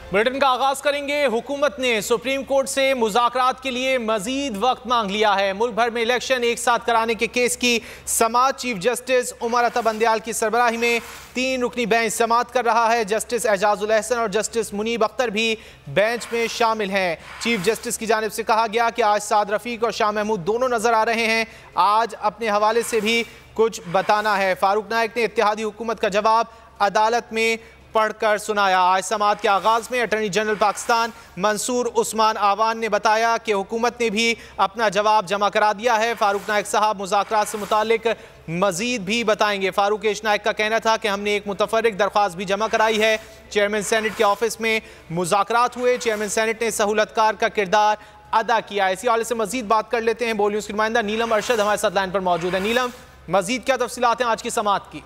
Bulletin का आगाज करेंगे। हुकूमत ने सुप्रीम कोर्ट से मुज़ाकरात के लिए मजीद वक्त मांग लिया है। मुल्क भर में इलेक्शन एक साथ कराने के केस की समाअत चीफ जस्टिस उमर अता बंदयाल की सरबराही में 3 रुकनी बेंच समाअत कर रहा है। जस्टिस एजाजुल अहसन और जस्टिस मुनीब अख्तर भी बेंच में शामिल हैं। चीफ जस्टिस की जानिब से कहा गया कि आज साद रफीक और शाह महमूद दोनों नजर आ रहे हैं। आज अपने हवाले से भी कुछ बताना है। फारूक नायक ने इत्तेहादी हुकूमत का जवाब अदालत में पढ़कर सुनाया। आज समाअत के आगाज में अटॉर्नी जनरल पाकिस्तान मंसूर उस्मान आवान ने बताया कि हुकूमत ने भी अपना जवाब जमा करा दिया है। फारूक नायक साहब मुज़ाकरात से मुतालिक मजीद भी बताएंगे। फारूक एच नायक का कहना था कि हमने एक मुतफर्रिक दरख्वास्त भी जमा कराई है। चेयरमैन सेनेट के ऑफिस में मुज़ाकरात हुए। चेयरमैन सेनेट ने सहूलतकार का किरदार अदा किया। इसी हवाले से मजीद बात कर लेते हैं। बोल न्यूज़ की नुमाइंदा नीलम अरशद हमारे साथ लाइन पर मौजूद है। नीलम, मजीद क्या तफसीलात हैं आज की समाअत की?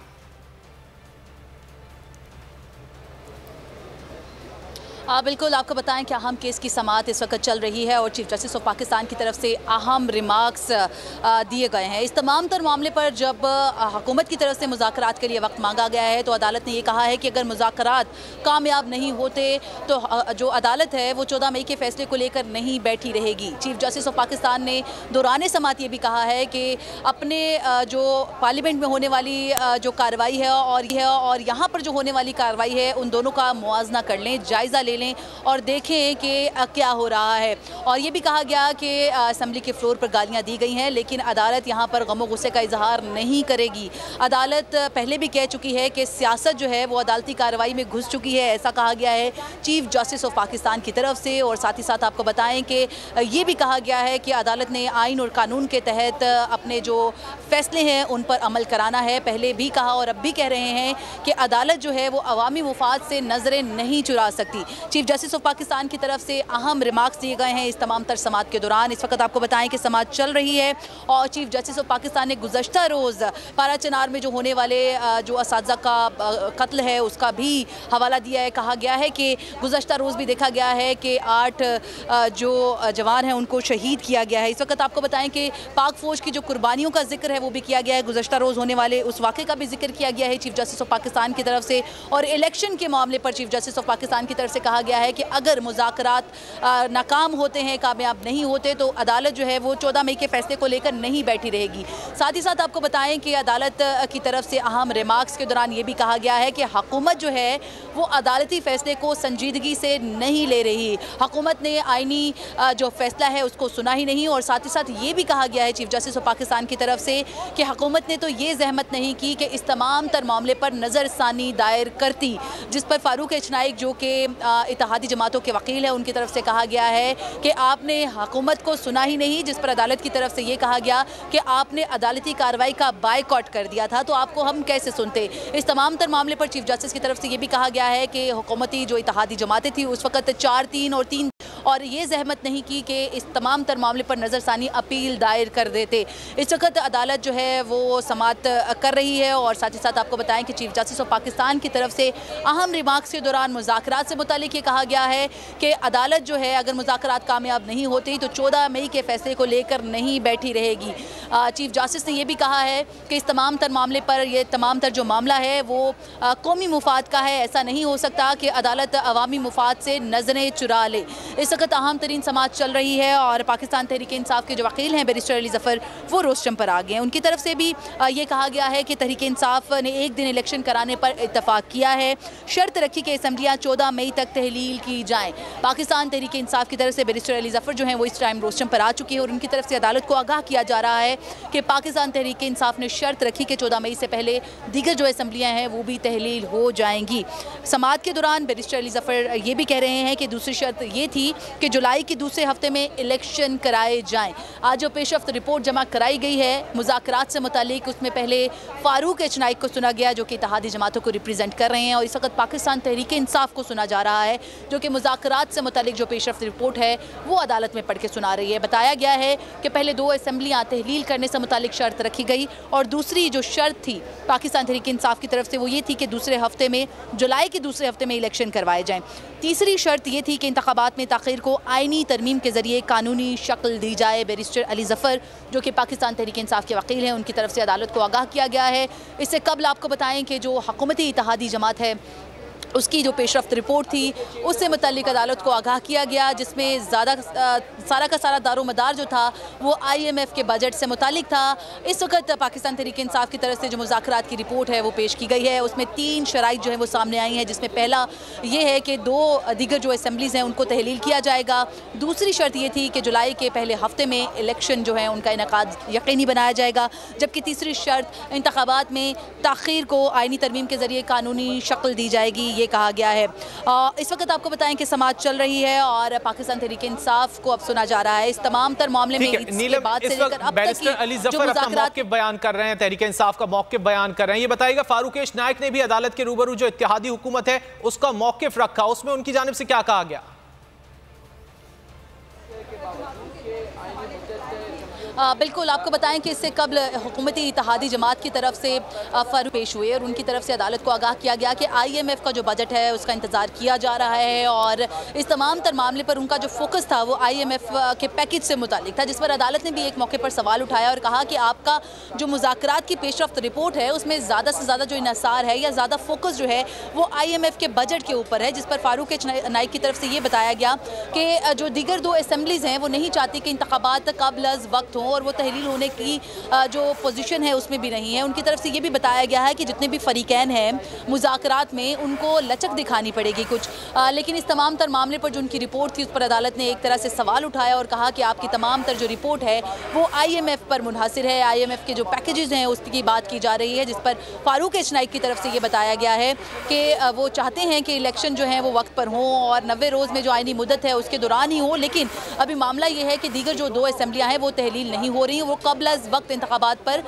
बिल्कुल, आपको बताएं कि अहम केस की समाअत इस वक्त चल रही है और चीफ जस्टिस ऑफ पाकिस्तान की तरफ से अहम रिमार्क्स दिए गए हैं। इस तमाम तर मामले पर जब हुकूमत की तरफ से मुज़ाकरात के लिए वक्त मांगा गया है तो अदालत ने ये कहा है कि अगर मुज़ाकरात कामयाब नहीं होते तो जो अदालत है वो 14 मई के फैसले को लेकर नहीं बैठी रहेगी। चीफ जस्टिस ऑफ पाकिस्तान ने दौरान समाअत ये भी कहा है कि अपने जो पार्लियामेंट में होने वाली जो कार्रवाई है और यहाँ पर जो होने वाली कार्रवाई है उन दोनों का मुआवजा कर लें, जायज़ा ले लें और देखें कि क्या हो रहा है। और ये भी कहा गया कि असेंबली के फ्लोर पर गालियां दी गई हैं, लेकिन अदालत यहां पर गम और गुस्से का इजहार नहीं करेगी। अदालत पहले भी कह चुकी है कि सियासत जो है वो अदालती कार्रवाई में घुस चुकी है, ऐसा कहा गया है चीफ जस्टिस ऑफ पाकिस्तान की तरफ से। और साथ ही साथ आपको बताएं कि ये भी कहा गया है कि अदालत ने आइन और कानून के तहत अपने जो फैसले हैं उन पर अमल कराना है। पहले भी कहा और अब भी कह रहे हैं कि अदालत जो है वो अवामी मुफाद से नजरें नहीं चुरा सकती। चीफ जस्टिस ऑफ पाकिस्तान की तरफ से अहम रिमार्क्स दिए गए हैं इस तमाम तर समाअत के दौरान। इस वक्त आपको बताएं कि समाअत चल रही है और चीफ जस्टिस ऑफ पाकिस्तान ने गुज़श्ता रोज़ पारा चनार में जो होने वाले जो असातिज़ा का कत्ल है उसका भी हवाला दिया है। कहा गया है कि गुज़श्ता रोज़ भी देखा गया है कि 8 जो जवान हैं उनको शहीद किया गया है। इस वक्त आपको बताएं कि पाक फ़ौज की जो कुर्बानियों का जिक्र है वो भी किया गया है। गुज़श्ता रोज़ होने वाले उस वाक़े का भी जिक्र किया गया है चीफ जस्टिस ऑफ पाकिस्तान की तरफ से। और इलेक्शन के मामले पर चीफ जस्टिस ऑफ पाकिस्तान की तरफ से कहा गया है कि अगर मुज़ाकरात नाकाम होते हैं, कामयाब नहीं होते तो अदालत जो है वो 14 मई के फैसले को लेकर नहीं बैठी रहेगी। साथ ही साथ आपको बताएं कि अदालत की तरफ से अहम रिमार्क्स के दौरान ये भी कहा गया है कि हुकूमत जो है वो अदालती फैसले को संजीदगी से नहीं ले रही। हुकूमत ने आइनी जो फैसला है उसको सुना ही नहीं। और साथ ही साथ ये भी कहा गया है चीफ जस्टिस ऑफ पाकिस्तान की तरफ से कि हुकूमत ने तो ये जहमत नहीं की कि इस तमाम तर मामले पर नज़रसानी दायर करती, जिस पर फारूक एच नायक जो कि इत्तेहादी जमातों के वकील है उनकी तरफ से कहा गया है कि आपने हुकूमत को सुना ही नहीं। जिस पर अदालत की तरफ से ये कहा गया कि आपने अदालती कार्रवाई का बायकॉट कर दिया था तो आपको हम कैसे सुनते। इस तमाम तर मामले पर चीफ जस्टिस की तरफ से ये भी कहा गया है कि हुकूमती जो इत्तेहादी जमातें थी उस वक्त 4-3 और 3 और ये जहमत नहीं की कि इस तमाम तर मामले पर नज़रसानी अपील दायर कर देते। इस वक्त अदालत जो है वो समाअत कर रही है। और साथ ही साथ आपको बताएं कि चीफ जस्टिस ऑफ पाकिस्तान की तरफ से अहम रिमार्क्स के दौरान मुज़ाकरात से मुतालिक ये कहा गया है कि अदालत जो है अगर मुज़ाकरात कामयाब नहीं होती तो 14 मई के फैसले को लेकर नहीं बैठी रहेगी। चीफ जस्टिस ने यह भी कहा है कि इस तमाम तर मामले पर यह तमाम तर जो मामला है वो कौमी मुफाद का है। ऐसा नहीं हो सकता कि अदालत अवामी मुफाद से नजरें चुरा ले। इस वक्त अहम तरीन समाअत चल रही है और पाकिस्तान तहरीक इंसाफ के जो वकील हैं बैरिस्टर अली ज़फ़र वो रोस्टम पर आ गए हैं। उनकी तरफ से भी ये कहा गया है कि तहरीक इंसाफ ने एक दिन इलेक्शन कराने पर इत्तफाक किया है। शर्त रखी कि असम्बलियाँ 14 मई तक तहलील की जाएँ। पाकिस्तान तहरीक इंसाफ की तरफ से बैरिस्टर अली ज़फ़र जो हैं वो इस टाइम रोस्टम पर आ चुकी है और उनकी तरफ से अदालत को आगाह किया जा रहा है कि पाकिस्तान तहरीक इंसाफ ने शर्त रखी कि 14 मई से पहले दीगर जो असम्बलियाँ हैं वो भी तहलील हो जाएंगी। समाअत के दौरान बैरिस्टर अली ज़फ़र ये भी कह रहे हैं कि दूसरी शर्त ये थी कि जुलाई के दूसरे हफ्ते में इलेक्शन कराए जाएं। आज जो पेशरफ्त रिपोर्ट जमा कराई गई है मुज़ाकरात से मुतालिक उसमें पहले फारूक एच नायक को सुना गया जो कि इत्तेहादी जमातों को रिप्रेजेंट कर रहे हैं और इस वक्त पाकिस्तान तहरीक इंसाफ को सुना जा रहा है जो कि मुज़ाकरात से मुतालिक जो पेशरफ्त रिपोर्ट है वो अदालत में पढ़ के सुना रही है। बताया गया है कि पहले 2 असम्बलियाँ तहलील करने से मुतालिक शर्त रखी गई और दूसरी जो शर्त थी पाकिस्तान तहरीक इंसाफ की तरफ से वो ये थी कि दूसरे हफ्ते में जुलाई के दूसरे हफ्ते में इलेक्शन करवाए जाएँ। तीसरी शर्त ये थी कि इंतखाबात में ताख़ीर को आइनी तरमीम के ज़रिए कानूनी शक्ल दी जाए। बैरिस्टर अली ज़फ़र जो कि पाकिस्तान तहरीक इंसाफ के वकील हैं उनकी तरफ से अदालत को आगाह किया गया है। इससे कबल आपको बताएं कि जो हुकूमती इत्तेहादी जमात है उसकी जो पेशरफ्त रिपोर्ट थी उससे मुतालिक अदालत को आगाह किया गया, जिसमें सारा का सारा दारोमदार जो था वो IMF के बजट से मुतालिक था। इस वक्त पाकिस्तान तहरीक-ए-इंसाफ की तरफ से जो मुज़ाकरात की रिपोर्ट है वो पेश की गई है। उसमें 3 शराइत जो है वो सामने आई हैं, जिसमें पहला ये है कि 2 दीगर जो असम्बलीज़ हैं उनको तहलील किया जाएगा। दूसरी शर्त ये थी कि जुलाई के पहले हफ्ते में इलेक्शन जो है उनका इनेकाद यकीनी बनाया जाएगा, जबकि तीसरी शर्त इंतखाबात में ताख़ीर को आइनी तरमीम के ज़रिए कानूनी शक्ल दी जाएगी, ये कहा गया है। इस वक्त आपको बताएं कि समाअत चल रही है और पाकिस्तान तहरीक-ए-इंसाफ को अब सुना जा रहा है इस तमाम तर मामले में। इसके बाद से लेकर अब तक की अली ज़फ़र अपना मौक़िफ़ बयान कर रहे हैं, तहरीक-ए-इंसाफ का मौक़िफ़ बयान कर रहे हैं। ये बताइएगा, फारूकेश नाइक ने भी अदालत के रूबरू जो इत्तेहादी हुकूमत है उसका मौक़िफ़ रखा, उसमें उनकी जानिब से क्या कहा गया? बिल्कुल, आपको बताएं कि इससे कबल हुकूमती इत्तेहादी जमात की तरफ से फ़र्क पेश हुए और उनकी तरफ से अदालत को आगाह किया गया कि IMF का जो बजट है उसका इंतज़ार किया जा रहा है और इस तमाम तर मामले पर उनका जो फोकस था वो IMF के पैकेज से मुतालिक था, जिस पर अदालत ने भी एक मौके पर सवाल उठाया और कहा कि आपका जो मुज़ाकरात की पेशरफ्त रिपोर्ट है उसमें ज़्यादा से ज़्यादा जो इन्हिसार है या ज़्यादा फोकस जो है वो IMF के बजट के ऊपर है, जिस पर फारूकेश नाइक की तरफ से ये बताया गया कि जो दीगर 2 असम्बलीज़ हैं वो नहीं चाहती कि इंतखाबात कबल अज़ वक्त हों और वो तहलील होने की जो पोजीशन है उसमें भी नहीं है। उनकी तरफ से ये भी बताया गया है कि जितने भी फरीकैन हैं मुज़ाकरात में उनको लचक दिखानी पड़ेगी कुछ, लेकिन इस तमाम तर मामले पर जो उनकी रिपोर्ट थी उस पर अदालत ने एक तरह से सवाल उठाया और कहा कि आपकी तमाम तर जो रिपोर्ट है वो IMF पर मुनहसिर है, IMF के जो पैकेजेस हैं उसकी बात की जा रही है, जिस पर फारूकेश नाइक की तरफ से ये बताया गया है कि वो चाहते हैं कि इलेक्शन जो है वो वक्त पर हों और 90 रोज़ में जो आइनी मुद्दत है उसके दौरान ही हो, लेकिन अभी मामला ये है कि दीगर जो 2 असम्बलियाँ हैं वो तहलील नहीं हो रही, वो कबल अज़ वक्त इंतखाबात पर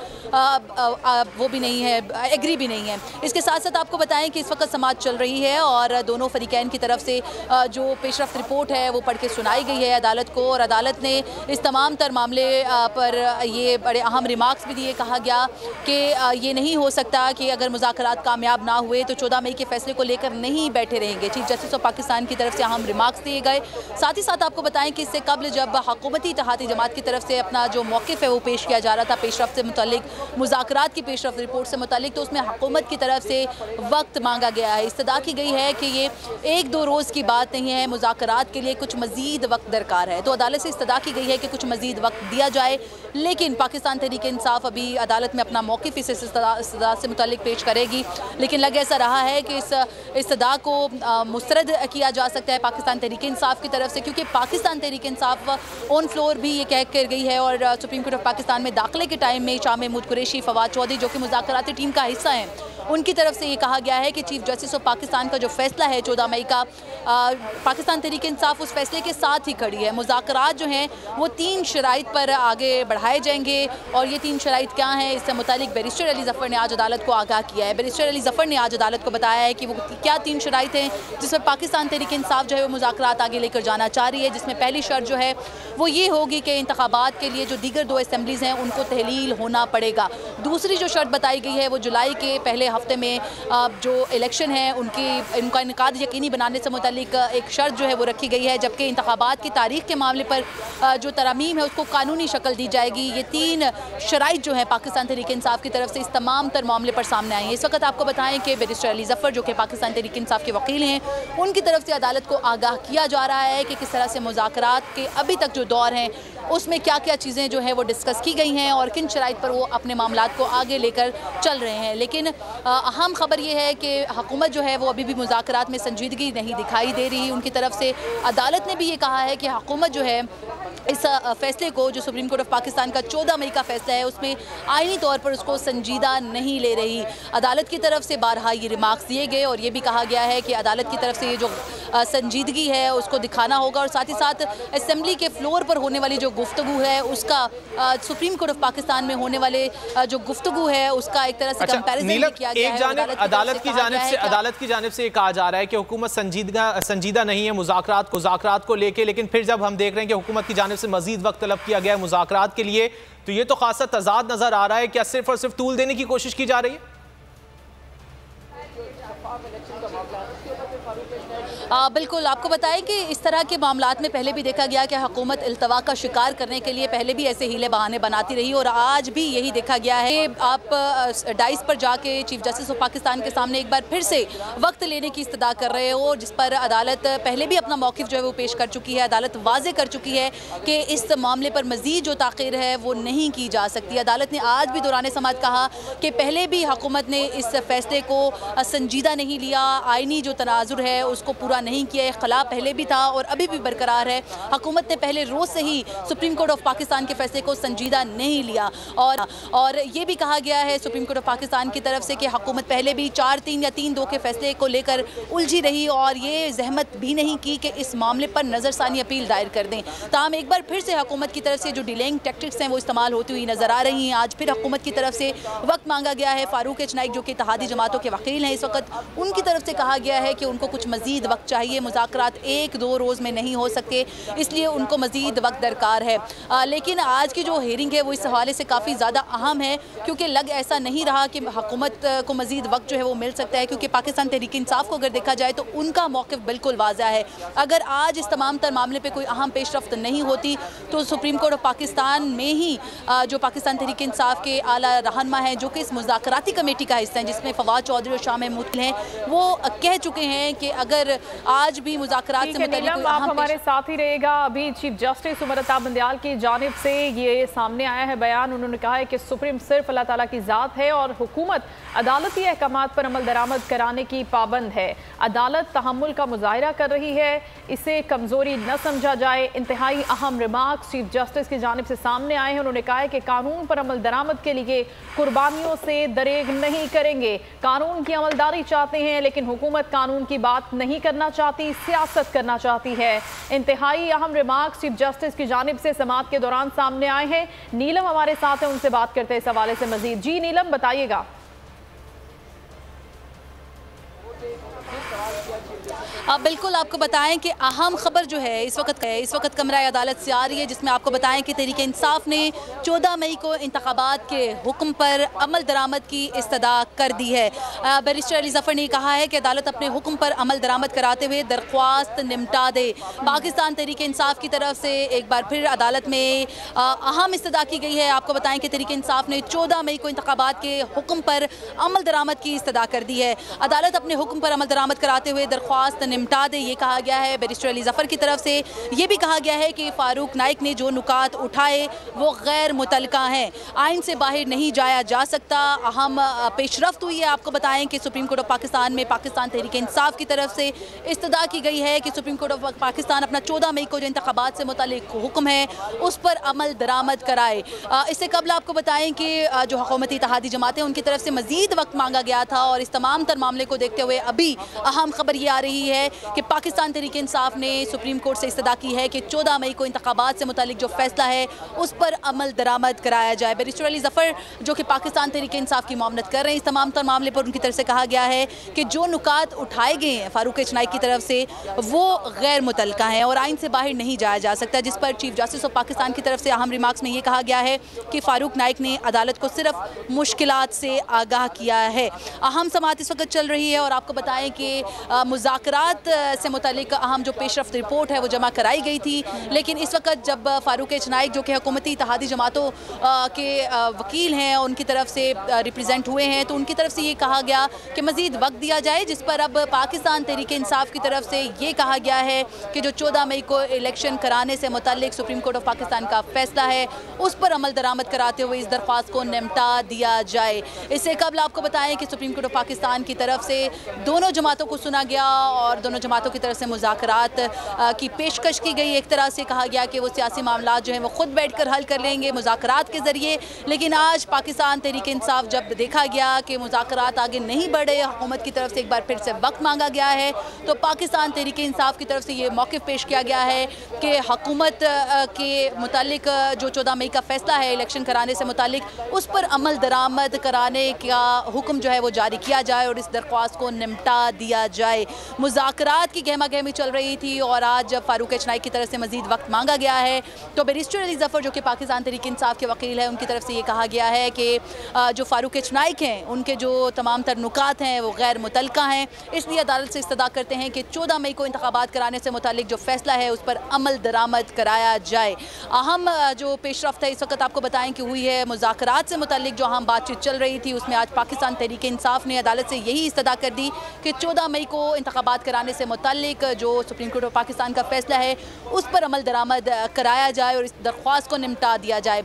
वो भी नहीं है, एग्री भी नहीं है। इसके साथ साथ आपको बताएं कि इस वक्त समाअत चल रही है और दोनों फरीकैन की तरफ से जो पेशरफ्त रिपोर्ट है वो पढ़ के सुनाई गई है अदालत को और अदालत ने इस तमाम तर मामले पर ये बड़े अहम रिमार्क्स भी दिए। कहा गया कि ये नहीं हो सकता कि अगर मुज़ाकरात कामयाब ना हुए तो 14 मई के फैसले को लेकर नहीं बैठे रहेंगे। चीफ जस्टिस ऑफ पाकिस्तान की तरफ से अहम रिमार्क्स दिए गए। साथ ही साथ आपको बताएं कि इससे कबल जब हुकूमती इत्तेहादी जमात की तरफ से अपना जो मौक़िफ़ है वो पेश किया जा रहा था पेशरफ्त से मुतालिक, मुज़ाकरात की पेशरफ्त रिपोर्ट से मुतालिक, तो उसमें हुकूमत की तरफ से वक्त मांगा गया है। इस्तदा की गई है कि ये 1-2 रोज़ की बात नहीं है, मुज़ाकरात के लिए कुछ मज़ीद वक्त दरकार है। तो अदालत से इस्तदा की गई है कि कुछ मज़ीद वक्त दिया जाए, लेकिन पाकिस्तान तहरीक-ए-इंसाफ अभी अदालत में अपना मौक़िफ़ इस इस्तदा से मुतालिक पेश करेगी। लेकिन लग ऐसा रहा है कि इस इस्तदा को मुस्तरद किया जा सकता है पाकिस्तान तहरीक-ए-इंसाफ की तरफ से, क्योंकि पाकिस्तान तहरीक-ए-इंसाफ ऑन फ्लोर भी ये कह कर गई है और सुप्रीम कोर्ट ऑफ पाकिस्तान में दाखिले के टाइम में शाह महमूद कुरैशी, फवाद चौधरी जो कि मुज़ाकराती टीम का हिस्सा हैं, उनकी तरफ से ये कहा गया है कि चीफ जस्टिस ऑफ पाकिस्तान का जो फैसला है 14 मई का, पाकिस्तान तहरीक-ए-इंसाफ उस फैसले के साथ ही खड़ी है। मुज़ाकरात जो हैं वो 3 शराइत पर आगे बढ़ाए जाएंगे और ये 3 शराइत क्या हैं, इससे मुतालिक बैरिस्टर अली ज़फ़र ने आज अदालत को आगाह किया है। बैरिस्टर अली ज़फ़र ने आज अदालत को बताया है कि वो क्या 3 शराइत हैं जिसमें पाकिस्तान तहरीक-ए-इंसाफ जो है वो मुज़ाकरात आगे लेकर जाना चाह रही है, जिसमें पहली शर्त जो है वो ये होगी कि इंतखाबात के लिए जो दीगर 2 असम्बलीज़ हैं उनको तहलील होना पड़ेगा। दूसरी जो शर्त बताई गई है वो जुलाई के पहले हफ्ते में जो इलेक्शन है उनका इनेकाद यकीनी बनाने से मुतालिक एक शर्त जो है वो रखी गई है, जबकि इंतखाबात की तारीख के मामले पर जो तरामीम है उसको कानूनी शक्ल दी जाएगी। ये 3 शराइत जो है पाकिस्तान तहरीक-ए-इंसाफ की तरफ से इस तमाम तर मामले पर सामने आई हैं। इस वक्त आपको बताएं कि बैरिस्टर अली ज़फ़र जो कि पाकिस्तान तहरीक-ए-इंसाफ के वकील हैं, उनकी तरफ से अदालत को आगाह किया जा रहा है कि किस तरह से मुज़ाकरात के अभी तक जो दौर हैं उसमें क्या क्या चीज़ें जो है वो डिस्कस की गई हैं और किन शराइत पर वो अपने मामलात को आगे लेकर चल रहे हैं। लेकिन अहम खबर ये है कि हुकूमत जो है वो अभी भी मुज़ाकरात में संजीदगी नहीं दिखाई दे रही। उनकी तरफ से अदालत ने भी ये कहा है कि हुकूमत जो है इस फैसले को, जो सुप्रीम कोर्ट ऑफ पाकिस्तान का 14 मई का फैसला है, उसमें आईनी तौर पर उसको संजीदा नहीं ले रही। अदालत की तरफ से बारहा ये रिमार्क्स दिए गए और ये भी कहा गया है कि अदालत की तरफ से ये जो संजीदगी है उसको दिखाना होगा और साथ ही साथ असेंबली के फ्लोर पर होने वाली जो गुफ्तगू है उसका सुप्रीम कोर्ट ऑफ पाकिस्तान में होने वाले जो गुफ्तगू है उसका एक तरह से कंपैरिजन किया गया है। अदालत की जानिब से कहा जा रहा है कि हुकूमत संजीदा नहीं है मुज़ाकरात को लेके, लेकिन फिर जब हम देख रहे हैं कि हुकूमत की जानिब से मजीद वक्त तलब किया गया है मुज़ाकरात के लिए, तो ये तो खासा तजाद नजर आ रहा है। क्या सिर्फ और सिर्फ तूल देने की कोशिश की जा रही है? बिल्कुल, आपको बताएं कि इस तरह के मामलात में पहले भी देखा गया कि हुकूमत इल्तवा का शिकार करने के लिए पहले भी ऐसे हीले बहाने बनाती रही और आज भी यही देखा गया है कि आप डाइस पर जाके चीफ जस्टिस ऑफ पाकिस्तान के सामने एक बार फिर से वक्त लेने की इस्तदा कर रहे हो, जिस पर अदालत पहले भी अपना मौक़िफ़ जो है वो पेश कर चुकी है। अदालत वाज़े कर चुकी है कि इस मामले पर मज़ीद जो ताख़ीर है वो नहीं की जा सकती। अदालत ने आज भी दौरान समाअत कहा कि पहले भी हुकूमत ने इस फैसले को संजीदा नहीं लिया, आइनी जो तनाजुर है उसको पूरा नहीं किया। खला पहले भी था और अभी भी बरकरार है। हुकूमत ने पहले रोज़ से ही सुप्रीम कोर्ट ऑफ पाकिस्तान के फैसले को संजीदा नहीं लिया और ये भी कहा गया है सुप्रीम कोर्ट ऑफ पाकिस्तान की तरफ से कि हुकूमत पहले भी 4-3 या 3-2 के फैसले को लेकर उलझी रही और ये जहमत भी नहीं की कि इस मामले पर नज़रसानी अपील दायर कर दें। ताहम एक बार फिर से हुकूमत की तरफ से जो डिलेइंग टैक्टिक्स हैं वो इस्तेमाल होती हुई नज़र आ रही हैं। आज फिर हुकूमत की तरफ से वक्त मांगा गया है। फारूक एच नाइक जो कि इत्तेहादी जमातों के वकील हैं इस वक्त, उनकी तरफ से कहा गया है कि उनको कुछ मज़ीद वक्त चाहिए। मुज़ाकरात 1-2 रोज़ में नहीं हो सकते, इसलिए उनको मज़ीद वक्त दरकार है। लेकिन आज की जो हेयरिंग है वो इस हवाले से काफ़ी ज़्यादा अहम है क्योंकि लग ऐसा नहीं रहा कि हुकूमत को मज़ीद वक्त जो है वो मिल सकता है, क्योंकि पाकिस्तान तहरीक इंसाफ को अगर देखा जाए तो उनका मौक़िफ़ बिल्कुल वाज़ा है। अगर आज इस तमाम तर मामले पर कोई अहम पेशरफ्त नहीं होती तो सुप्रीम कोर्ट ऑफ पाकिस्तान में ही जो पाकिस्तान तहरीक इंसाफ के आला रहनुमा हैं जो कि इस मुज़ाकराती कमेटी का हिस्सा हैं जिसमें फवाद चौधरी और शाह महमूद हैं, वो कह चुके हैं कि अगर आज भी मुज़ाकरात से मुताल्लिक़ आप हमारे साथ ही रहेगा। अभी चीफ जस्टिस उमर बंदियाल की जानिब से ये सामने आया है बयान। उन्होंने कहा है कि सुप्रीम सिर्फ अल्लाह ताला की ज़ात है और हुकूमत अदालती अहकामात पर अमल दरामद कराने की पाबंद है। अदालत तहम्मुल का मुजाहिरा कर रही है, इसे कमज़ोरी न समझा जाए। इंतहाई अहम रिमार्क्स चीफ जस्टिस की जानिब से सामने आए हैं। उन्होंने कहा है कि कानून पर अमल दरामद के लिए कुर्बानियों से दरेग नहीं करेंगे। कानून की अमलदारी चाहते हैं लेकिन हुकूमत कानून की बात नहीं करना चाहती, सियासत करना चाहती है। इंतहाई अहम रिमार्क्स चीफ जस्टिस की जानिब से समाअत के दौरान सामने आए हैं। नीलम हमारे साथ है, उनसे बात करते हैं इस हवाले से मजीद। जी नीलम, बताइएगा। बिल्कुल, आपको बताएं कि अहम खबर जो है इस वक्त कमरा अदालत से आ रही है, जिसमें आपको बताएं कि तहरीक इंसाफ ने 14 मई को इंतखाबात के हुक्म पर अमल दरामद की इस्तदा कर दी है। बैरिस्टर अली ज़फ़र ने कहा है कि अदालत अपने हुक्म पर अमल दरामद कराते हुए दरख्वास्त निपटा दे। पाकिस्तान तहरीक इंसाफ की तरफ से एक बार फिर अदालत में अहम इस्तदा की गई है। आपको बताएं कि तहरीक इंसाफ ने 14 मई को इंतखाबात के हुक्म पर अमल दरामद की इस्तदा कर दी है। अदालत अपने हुक्म पर अमल दरामद कराते हुए दरख्वास्त निपटा दे, ये कहा गया है बैरिस्टर अली ज़फ़र की तरफ से। ये भी कहा गया है कि फारूक नाइक ने जो नुकात उठाए वो गैर मुतलका हैं, आइन से बाहर नहीं जाया जा सकता। अहम पेशरफ्त हुई है। आपको बताएं कि सुप्रीम कोर्ट ऑफ पाकिस्तान में पाकिस्तान तहरीक इंसाफ की तरफ से इस्तदा की गई है कि सुप्रीम कोर्ट ऑफ पाकिस्तान अपना 14 मई को जो इंतखाबात से मुतालिक हुक्म है उस पर अमल दरामद कराए। इससे कबल आपको बताएं कि जो हुकूमती इत्तेहादी जमातें उनकी तरफ से मज़ीद वक्त मांगा गया था और इस तमाम तर मामले को देखते हुए अभी अहम खबर ये आ रही है कि पाकिस्तान तहरीक इंसाफ ने सुप्रीम कोर्ट से इस्तदा की है कि 14 मई को इंतखाबात से मुतालिक जो फैसला है उस पर अमल दरामद कराया जाए। बैरिस्टर अली ज़फ़र जो कि पाकिस्तान तहरीक इंसाफ की मामलत कर रहे हैं, इस तमाम तर मामले पर उनकी तरफ से कहा गया है कि जो नुकात उठाए गए हैं फारूक एच नाइक की तरफ से वो गैर मुतलका हैं और आइन से बाहर नहीं जाया जा सकता, जिस पर चीफ जस्टिस ऑफ पाकिस्तान की तरफ से अहम रिमार्क्स में ये कहा गया है कि फारूक नाइक ने अदालत को सिर्फ मुश्किलात से आगाह किया है। अहम समाअत इस वक्त चल रही है और आपको बताएं कि मुज़ाकरात से मुतालिक अहम जो पेशरफ्त रिपोर्ट है वो जमा कराई गई थी, लेकिन इस वक्त जब फारूक एच नाइक जो कि हुकूमती इत्तेहादी जमातों के वकील हैं उनकी तरफ से रिप्रेजेंट हुए हैं तो उनकी तरफ से ये कहा गया कि मज़ीद वक्त दिया जाए, जिस पर अब पाकिस्तान तहरीक इंसाफ की तरफ से ये कहा गया है कि जो 14 मई को इलेक्शन कराने से मुतालिक सुप्रीम कोर्ट ऑफ पाकिस्तान का फैसला है उस पर अमल दरामद कराते हुए इस दरख्वास्त को निपटा दिया जाए। इससे कबल आपको बताएं कि सुप्रीम कोर्ट ऑफ पाकिस्तान की तरफ से दोनों जमातों को सुना गया और दोनों जमातों की तरफ से मुज़ाकरात की पेशकश की गई। एक तरह से कहा गया कि वो सियासी मामला जो हैं वो खुद बैठ कर हल कर लेंगे मुज़ाकरात के ज़रिए, लेकिन आज पाकिस्तान तहरीक इंसाफ जब देखा गया कि मुज़ाकरात आगे नहीं बढ़े, हुकूमत की तरफ से एक बार फिर से वक्त मांगा गया है, तो पाकिस्तान तहरीक इंसाफ की तरफ से ये मौक़िफ़ पेश किया गया है कि हुकूमत के मुतालिक जो 14 मई का फ़ैसला है इलेक्शन कराने से मुतालिक उस पर अमल दरामद कराने का हुक्म जो है वो जारी किया जाए और इस दरख्वास्त को निपटा दिया जाए। मुज़ाकरात की गहमा गहमी चल रही थी और आज जब फारूक एचनाई की तरफ से मजीद वक्त मांगा गया है तो बैरिस्टर अली ज़फ़र जो कि पाकिस्तान तहरीक इंसाफ के वकील हैं उनकी तरफ से ये कहा गया है कि जो फारूक एचनाई हैं उनके जो तमाम तर नुकात हैं वो गैर मुतलका हैं, इसलिए अदालत से इस्तदा करते हैं कि 14 मई को इंतखाबात कराने से मुतालिक जो फैसला है उस पर अमल दरामद कराया जाए। अहम जो पेशरफ्त है इस वक्त आपको बताएं कि हुई है मुज़ाकरात से मुतालिक जो अहम बातचीत चल रही थी उसमें आज पाकिस्तान तहरीक इंसाफ ने अदालत से यही इस्तदा कर दी कि 14 मई को इंतखाबात कराने से मुतालिक जो सुप्रीम कोर्ट ऑफ पाकिस्तान का फैसला है उस पर अमल दरामद कराया जाए और इस दरख्वास्त को निपटा दिया जाए।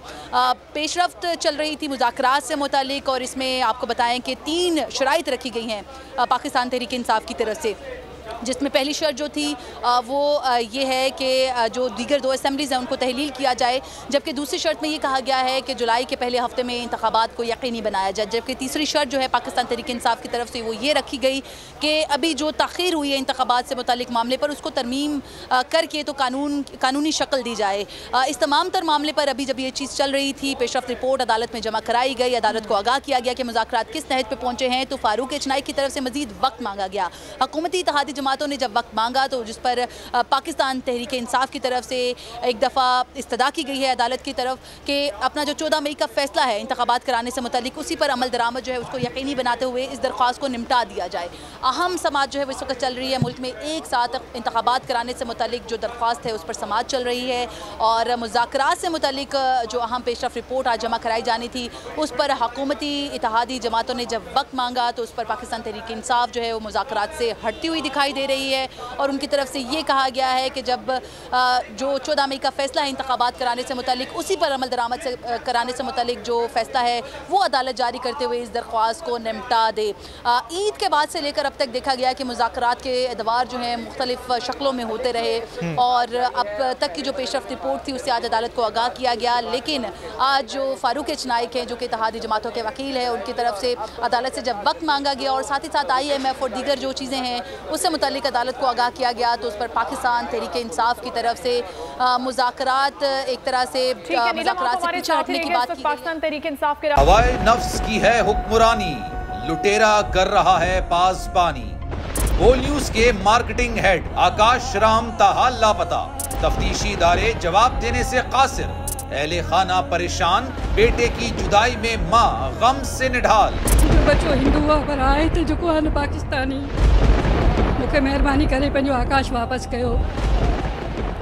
पेशरफ्त चल रही थी मुज़ाकरात से मुतालिक और इसमें आपको बताएं कि 3 शराइत रखी गई हैं पाकिस्तान तहरीक इंसाफ की तरफ से, जिसमें पहली शर्त जो थी वो ये है कि जो दीगर 2 असम्बलीज़ हैं उनको तहलील किया जाए, जबकि दूसरी शर्त में ये कहा गया है कि जुलाई के पहले हफ्ते में इंतखाबात को यकीनी बनाया जाए, जबकि तीसरी शर्त जो है पाकिस्तान तहरीक इंसाफ की तरफ से वो ये रखी गई कि अभी जो ताख़ीर हुई है इंतखाबात से मुतालिक मामले पर उसको तरमीम करके तो कानूनी शक्ल दी जाए। इस तमाम तर मामले पर अभी जब ये चीज़ चल रही थी पेशरफ्त रिपोर्ट अदालत में जमा कराई गई, अदालत को आगाह किया गया कि मुज़ाकरात किस नहज पर पहुँचे हैं तो फारूक एचनाई की तरफ से मजीद वक्त मांगा गया। हुकूमती इत्तेहादी जमातों ने जब वक्त मांगा तो जिस पर पाकिस्तान तहरीक इंसाफ की तरफ से एक दफ़ा इस्तदा की गई है अदालत की तरफ कि अपना जो 14 मई का फैसला है इंतखाबात कराने से मुतालिक उसी पर अमल दरामद जो है उसको यकीनी बनाते हुए इस दरख्वास्त को निपटा दिया जाए। अहम समात जो है वो इस वक्त चल रही है, मुल्क में एक साथ इंतखाबात कराने से मुतालिक जो दरख्वास्त है उस पर समात चल रही है और मुज़ाकरात से मुतालिक जो अहम पेशरफ रिपोर्ट आज जमा कराई जानी थी उस पर हुकूमती इत्तेहादी जमातों ने जब वक्त मांगा तो उस पर पाकिस्तान तहरीक इंसाफ जो है वो मुज़ाकरात से हटती हुई दिखाई दे रही है और उनकी तरफ से ये कहा गया है कि जब जो 14 मई का फैसला है इंतखाबात कराने से मुतालिक उसी पर अमल दरामद से कराने से मुतालिक जो फैसला है वो अदालत जारी करते हुए इस दरख्वास्त को निपटा दे। ईद के बाद से लेकर अब तक देखा गया कि मुज़ाकरात के अदवार जो हैं मुख्तलिफ शक्लों में होते रहे और अब तक की जो पेशरफ्त रिपोर्ट थी उससे आज अदालत को आगाह किया गया, लेकिन आज जो फारूक एचनाई हैं जो कि इत्तेहादी जमातों के वकील है उनकी तरफ से अदालत से जब वक्त मांगा गया और साथ ही साथ IMF और दीगर जो चीज़ें हैं उससे मुतालिक अदालत को आगाह किया गया तो उस पर पाकिस्तान तहरीक इंसाफ की तरफ से मुज़ाकरात एक तरह से मुज़ाकरात से पीछे हटने की बात की। पाकिस्तान तहरीक इंसाफ के हवाए नफ्स की है हुक्मरानी, लुटेरा कर रहा है पासबानी। बोल न्यूज के मार्केटिंग हेड आकाश राम ताहाल लापता, तफ्तीशी इदारे जवाब देने से कासिर, अहले खाना परेशान, बेटे की जुदाई में माँ गम से निढाल। जो बच्चों हिंदू पर आए थे जो को पाकिस्तानी मुझे मेहरबानी करे पंजो आकाश वापस कयो।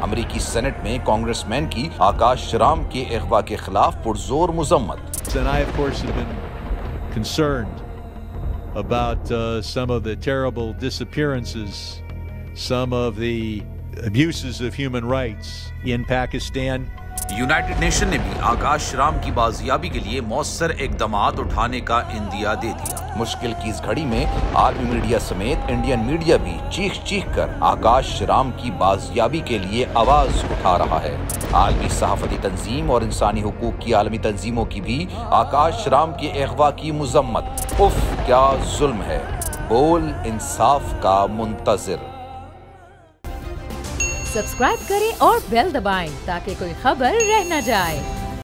अमेरिकी सेनेट में कांग्रेसमैन की आकाश राम के अगवा के खिलाफ पुरजोर मुजम्मत। And I of course have been concerned about some of the terrible disappearances, some of the abuses of human rights in Pakistan. United nation ने भी आकाश राम की बाजियाबी के लिए मौसर इकदामात उठाने का इंदिया दे दिया। मुश्किल की इस घड़ी में आलमी मीडिया समेत इंडियन मीडिया भी चीख चीख कर आकाश राम की बाजियाबी के लिए आवाज उठा रहा है। आलमी सहाफती तंजीम और इंसानी हुकूक की आलमी तंजीमों की भी आकाश राम के अगवा की मुजम्मत। उफ क्या जुल्म है, बोल इंसाफ का मुंतजिर। सब्सक्राइब करें और बेल दबाएं ताकि कोई खबर रह न जाए।